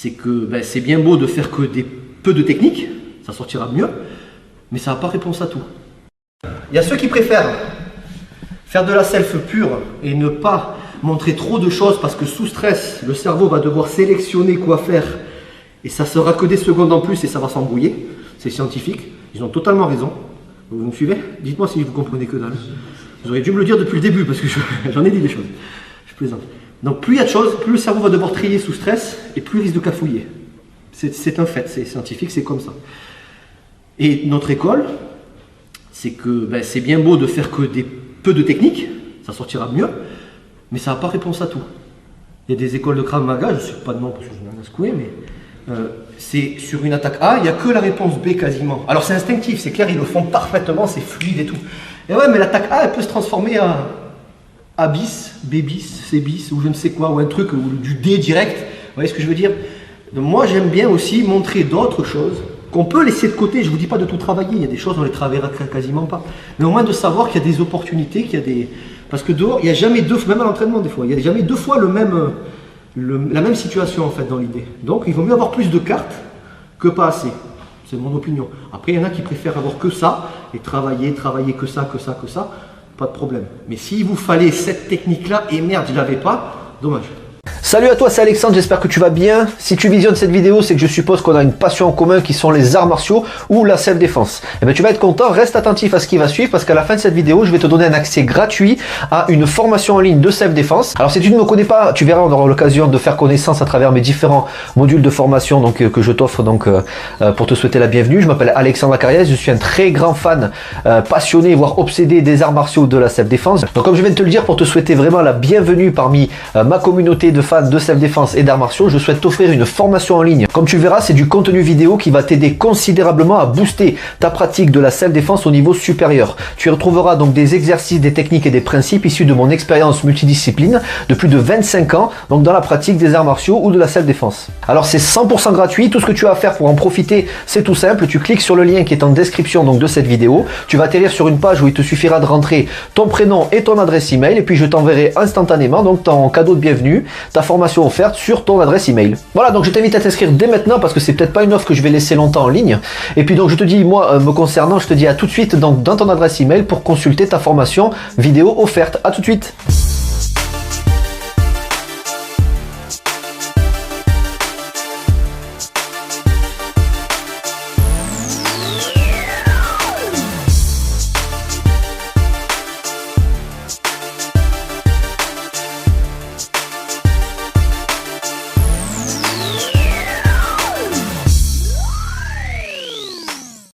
c'est que c'est bien beau de faire que peu de techniques, ça sortira mieux, mais ça n'a pas réponse à tout. Il y a ceux qui préfèrent faire de la self pure et ne pas montrer trop de choses parce que sous stress, le cerveau va devoir sélectionner quoi faire et ça sera que des secondes en plus et ça va s'embrouiller. C'est scientifique, ils ont totalement raison. Vous me suivez? Dites-moi si vous comprenez que dalle. Vous auriez dû me le dire depuis le début parce que j'en ai dit des choses. Je plaisante. Donc plus il y a de choses, plus le cerveau va devoir trier sous stress et plus il risque de cafouiller. C'est un fait, c'est scientifique, c'est comme ça. Et notre école, c'est que c'est bien beau de faire que peu de techniques, ça sortira mieux, mais ça n'a pas réponse à tout. Il y a des écoles de Krav Maga, je ne sais pas de nom parce que je n'ai rien à secouer, mais c'est sur une attaque A, il n'y a que la réponse B quasiment. Alors c'est instinctif, c'est clair, ils le font parfaitement, c'est fluide et tout. Et ouais, mais l'attaque A, elle peut se transformer en A bis, B bis, C bis, ou je ne sais quoi, ou un truc, ou du D direct. Vous voyez ce que je veux dire? Donc moi j'aime bien aussi montrer d'autres choses qu'on peut laisser de côté. Je ne vous dis pas de tout travailler, il y a des choses on ne les travaillera quasiment pas. Mais au moins de savoir qu'il y a des opportunités, qu'il y a des... Parce que dehors, il n'y a jamais deux, même à l'entraînement des fois, il n'y a jamais deux fois la même situation en fait dans l'idée. Donc il vaut mieux avoir plus de cartes que pas assez. C'est mon opinion. Après il y en a qui préfèrent avoir que ça et travailler que ça, pas de problème. Mais s'il vous fallait cette technique là, et merde je l'avais pas, dommage. Salut à toi, c'est Alexandre, j'espère que tu vas bien. Si tu visionnes cette vidéo, c'est que je suppose qu'on a une passion en commun qui sont les arts martiaux ou la self-défense. Et bien tu vas être content, reste attentif à ce qui va suivre parce qu'à la fin de cette vidéo, je vais te donner un accès gratuit à une formation en ligne de self-défense. Alors si tu ne me connais pas, tu verras, on aura l'occasion de faire connaissance à travers mes différents modules de formation que je t'offre pour te souhaiter la bienvenue. Je m'appelle Alexandre Acariès, je suis un très grand fan, passionné, voire obsédé des arts martiaux de la self-défense. Donc comme je viens de te le dire, pour te souhaiter vraiment la bienvenue parmi ma communauté de fans de self-défense et d'arts martiaux, je souhaite t'offrir une formation en ligne. Comme tu le verras, c'est du contenu vidéo qui va t'aider considérablement à booster ta pratique de la self-défense au niveau supérieur. Tu y retrouveras donc des exercices, des techniques et des principes issus de mon expérience multidiscipline de plus de 25 ans, donc dans la pratique des arts martiaux ou de la self-défense. Alors c'est 100% gratuit, tout ce que tu as à faire pour en profiter, c'est tout simple, tu cliques sur le lien qui est en description donc de cette vidéo, tu vas atterrir sur une page où il te suffira de rentrer ton prénom et ton adresse email et puis je t'enverrai instantanément donc ton cadeau de bienvenue, ta formation offerte sur ton adresse email. Voilà, donc je t'invite à t'inscrire dès maintenant parce que c'est peut-être pas une offre que je vais laisser longtemps en ligne. Et puis donc je te dis, moi me concernant, je te dis à tout de suite donc dans ton adresse email pour consulter ta formation vidéo offerte. À tout de suite.